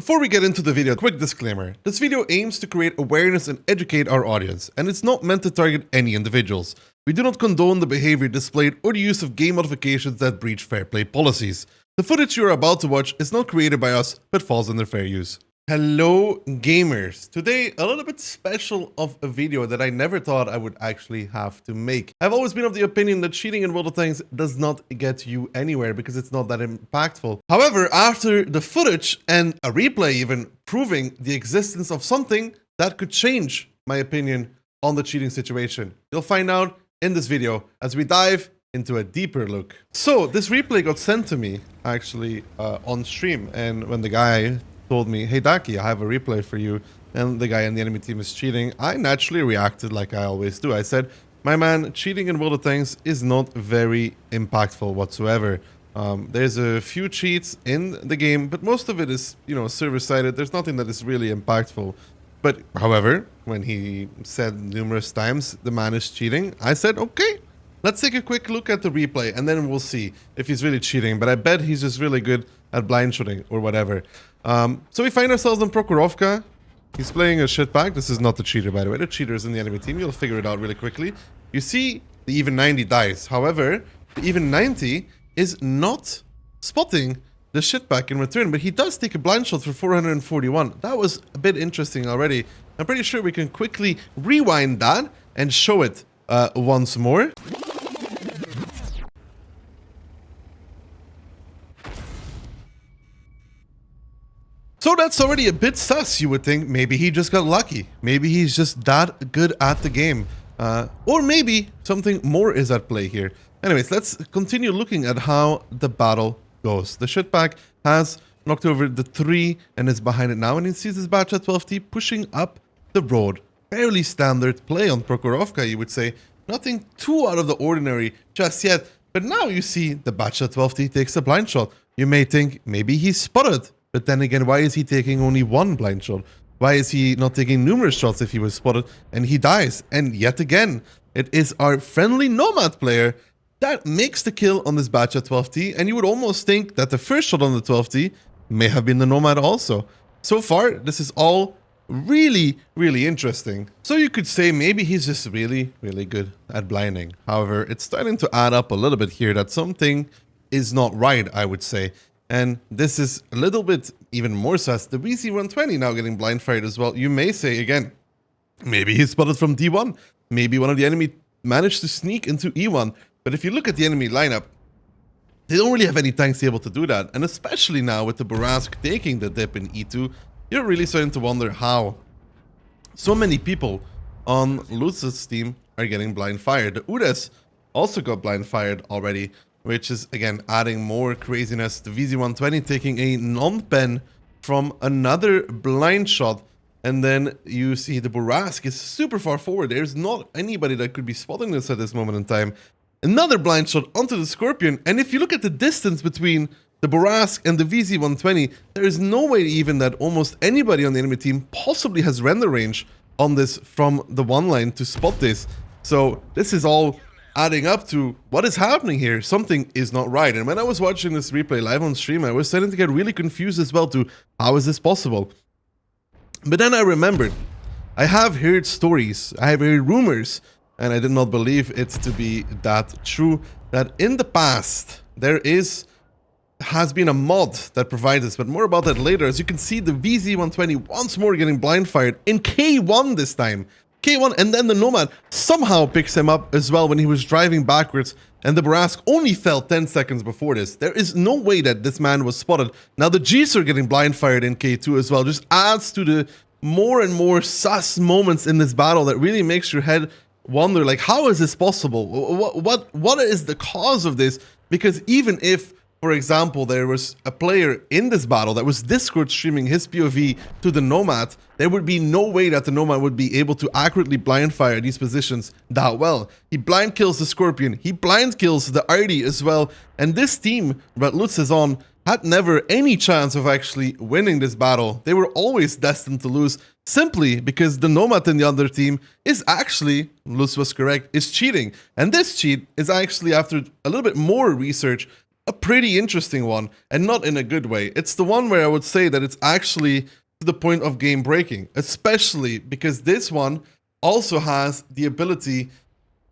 Before we get into the video, quick disclaimer. This video aims to create awareness and educate our audience, and it's not meant to target any individuals. We do not condone the behavior displayed or the use of game modifications that breach fair play policies. The footage you are about to watch is not created by us, but falls under fair use. Hello gamers! Today, a little bit special of a video that I never thought I would actually have to make. I've always been of the opinion that cheating in World of Tanks does not get you anywhere because it's not that impactful. However, after the footage and a replay even proving the existence of something that could change my opinion on the cheating situation, you'll find out in this video as we dive into a deeper look. So, this replay got sent to me actually on stream, and when the guy told me, hey Daki, I have a replay for you, and the guy in the enemy team is cheating, I naturally reacted like I always do. I said, my man, cheating in World of Tanks is not very impactful whatsoever. There's a few cheats in the game, but most of it is, server-sided. There's nothing that is really impactful. But, however, when he said numerous times the man is cheating, I said, okay, let's take a quick look at the replay, and then we'll see if he's really cheating. But I bet he's just really good at blind shooting or whatever. So we find ourselves on Prokhorovka. He's playing a shitbag. This is not the cheater, by the way. The cheater is in the enemy team. You'll figure it out really quickly. You see the even 90 dies. However, the even 90 is not spotting the shitbag in return, but he does take a blind shot for 441. That was a bit interesting already. I'm pretty sure we can quickly rewind that and show it once more. So that's already a bit sus, you would think. Maybe he just got lucky. Maybe he's just that good at the game. Or maybe something more is at play here. Anyways, let's continue looking at how the battle goes. The shitbag has knocked over the 3 and is behind it now. And he sees this batch at 12T pushing up the road. Fairly standard play on Prokhorovka, you would say. Nothing too out of the ordinary just yet. But now you see the batch at 12T takes a blind shot. You may think maybe he's spotted. But then again, why is he taking only one blind shot? Why is he not taking numerous shots if he was spotted and he dies? And yet again, it is our friendly Nomad player that makes the kill on this batch at 12T. And you would almost think that the first shot on the 12T may have been the Nomad also. So far, this is all really, really interesting. So you could say maybe he's just really, really good at blinding. However, it's starting to add up a little bit here that something is not right, I would say. And this is a little bit even more sus. The BC-120 now getting blind fired as well. You may say again, maybe he's spotted from D1. Maybe one of the enemy managed to sneak into E1. But if you look at the enemy lineup, they don't really have any tanks able to do that. And especially now with the Borask taking the dip in E2, you're really starting to wonder how so many people on Lutz's team are getting blind fired. The Udes also got blind fired already, which is, again, adding more craziness. The VZ-120 taking a non-pen from another blind shot. And then you see the Borask is super far forward. There's not anybody that could be spotting this at this moment in time. Another blind shot onto the Scorpion. And if you look at the distance between the Borask and the VZ-120, there is no way even that almost anybody on the enemy team possibly has render range on this from the one line to spot this. So this is all adding up to what is happening here. Something is not right. And when I was watching this replay live on stream, I was starting to get really confused as well to how is this possible? But then I remembered, I have heard stories, I have heard rumors, and I did not believe it to be that true, that in the past there has been a mod that provides this, but more about that later. As you can see, the VZ-120 once more getting blind fired in K1 this time. K1, and then the Nomad somehow picks him up as well when he was driving backwards, and the Borask only fell 10 seconds before this. There is no way that this man was spotted. Now the Dakillzor getting blind fired in K2 as well just adds to the more and more sus moments in this battle that really makes your head wonder, like, how is this possible? What is the cause of this? Because even if, for example, there was a player in this battle that was Discord streaming his POV to the Nomad, there would be no way that the Nomad would be able to accurately blind fire these positions that well. He blind kills the Scorpion, he blind kills the Artie as well, and this team that Lutz is on had never any chance of actually winning this battle. They were always destined to lose, simply because the Nomad in the other team is actually, Lutz was correct, is cheating. And this cheat is actually, after a little bit more research, a pretty interesting one, and not in a good way. It's the one where I would say that it's actually to the point of game breaking, especially because this one also has the ability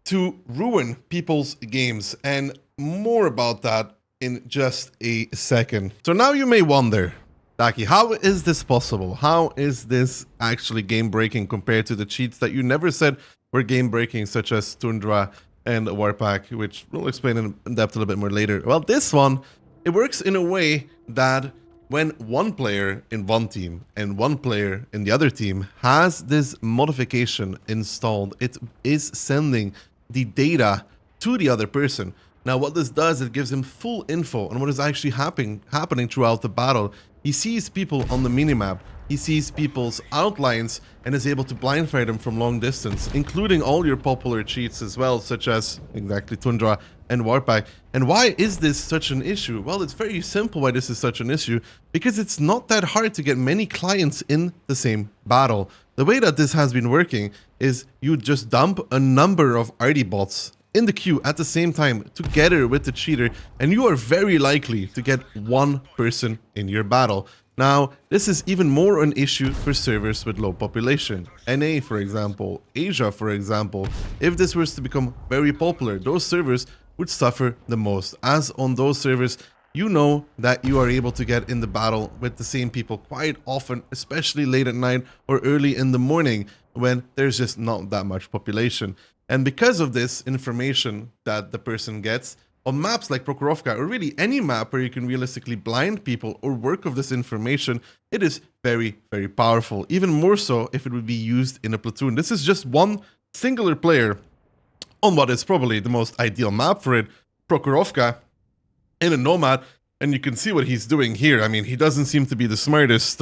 to ruin people's games, and more about that in just a second. So now you may wonder, Daki, how is this possible? How is this actually game breaking compared to the cheats that you never said were game breaking, such as Tundra and Warpack, which we'll explain in depth a little bit more later? Well, this one, it works in a way that when one player in one team and one player in the other team has this modification installed, it is sending the data to the other person. Now, what this does, it gives him full info on what is actually happening throughout the battle. He sees people on the minimap, he sees people's outlines, and is able to blind fire them from long distance, including all your popular cheats as well, such as exactly Tundra and Warpack. And why is this such an issue? Well, it's very simple why this is such an issue, because it's not that hard to get many clients in the same battle. The way that this has been working is you just dump a number of RD bots in the queue at the same time together with the cheater, and you are very likely to get one person in your battle. Now, this is even more an issue for servers with low population. NA, for example, Asia, for example. If this was to become very popular, those servers would suffer the most, as on those servers, you know that you are able to get in the battle with the same people quite often, especially late at night or early in the morning when there's just not that much population. And because of this information that the person gets, on maps like Prokhorovka, or really any map where you can realistically blind people or work with this information, it is very, very powerful. Even more so if it would be used in a platoon. This is just one singular player on what is probably the most ideal map for it, Prokhorovka, in a Nomad, and you can see what he's doing here. I mean, he doesn't seem to be the smartest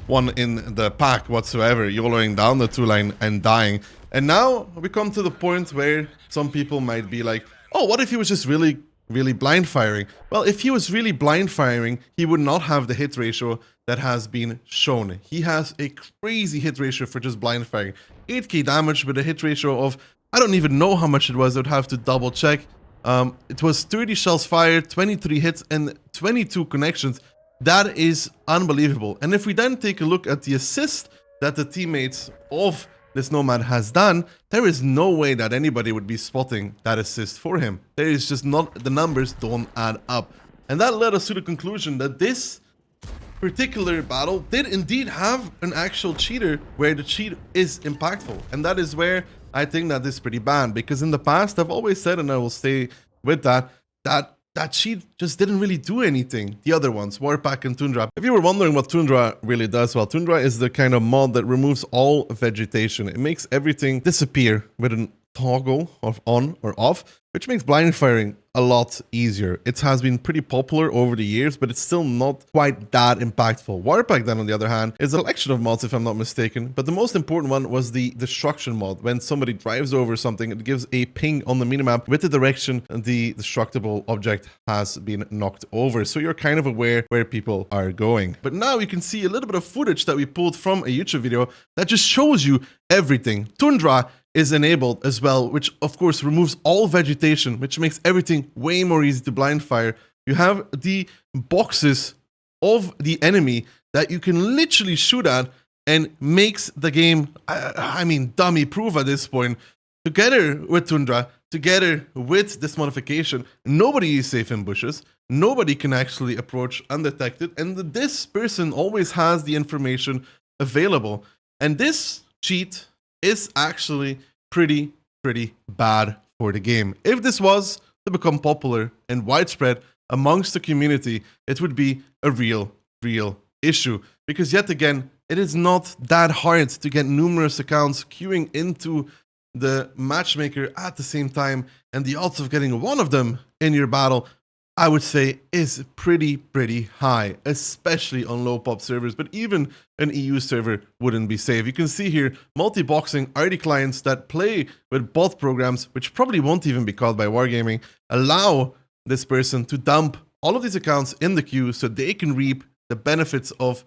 one in the pack whatsoever, YOLOing down the 2-line and dying. And now we come to the point where some people might be like, oh, what if he was just really blind firing? Well, if he was really blind firing, he would not have the hit ratio that has been shown. He has a crazy hit ratio for just blind firing. 8k damage with a hit ratio of, I don't even know how much it was, I would have to double check. It was 30 shells fired, 23 hits, and 22 connections. That is unbelievable. And if we then take a look at the assist that the teammates of this Nomad has done, there is no way that anybody would be spotting that assist for him. There is just not, the numbers don't add up. And that led us to the conclusion that this particular battle did indeed have an actual cheater where the cheat is impactful. And that is where I think that is pretty bad, because in the past I've always said, and I will stay with that cheat just didn't really do anything. The other ones, Warpack and Tundra. If you were wondering what Tundra really does, well, Tundra is the kind of mod that removes all vegetation. It makes everything disappear with a toggle of on or off, which makes blind firing a lot easier. It has been pretty popular over the years, but it's still not quite that impactful. Warpack then, on the other hand, is a collection of mods, if I'm not mistaken, but the most important one was the destruction mod. When somebody drives over something, it gives a ping on the minimap with the direction the destructible object has been knocked over, so you're kind of aware where people are going. But now you can see a little bit of footage that we pulled from a YouTube video that just shows you everything. Tundra is enabled as well, which of course removes all vegetation, which makes everything way more easy to blind fire. You have the boxes of the enemy that you can literally shoot at and makes the game, I mean, dummy proof at this point. Together with Tundra, together with this modification, nobody is safe in bushes. Nobody can actually approach undetected, and this person always has the information available. And this cheat is actually pretty bad for the game. If this was to become popular and widespread amongst the community, it would be a real issue. Because yet again, it is not that hard to get numerous accounts queuing into the matchmaker at the same time, and the odds of getting one of them in your battle, I would say, is pretty high, especially on low pop servers, but even an EU server wouldn't be safe. You can see here multi-boxing RD clients that play with bot programs, which probably won't even be called by Wargaming, allow this person to dump all of these accounts in the queue so they can reap the benefits of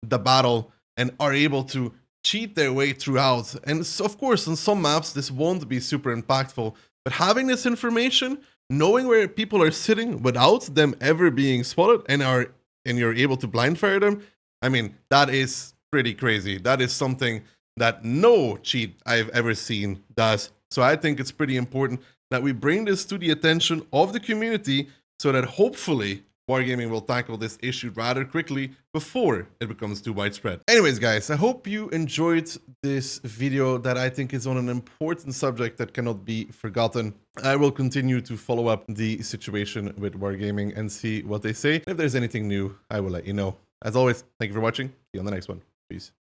the battle and are able to cheat their way throughout. And so, of course, on some maps, this won't be super impactful, but having this information knowing where people are sitting without them ever being spotted and you're able to blind fire them, I mean, that is pretty crazy. That is something that no cheat I've ever seen does. So I think it's pretty important that we bring this to the attention of the community so that hopefully Wargaming will tackle this issue rather quickly before it becomes too widespread. Anyways, guys, I hope you enjoyed this video that I think is on an important subject that cannot be forgotten. I will continue to follow up the situation with Wargaming and see what they say. If there's anything new, I will let you know. As always, thank you for watching. See you on the next one. Peace.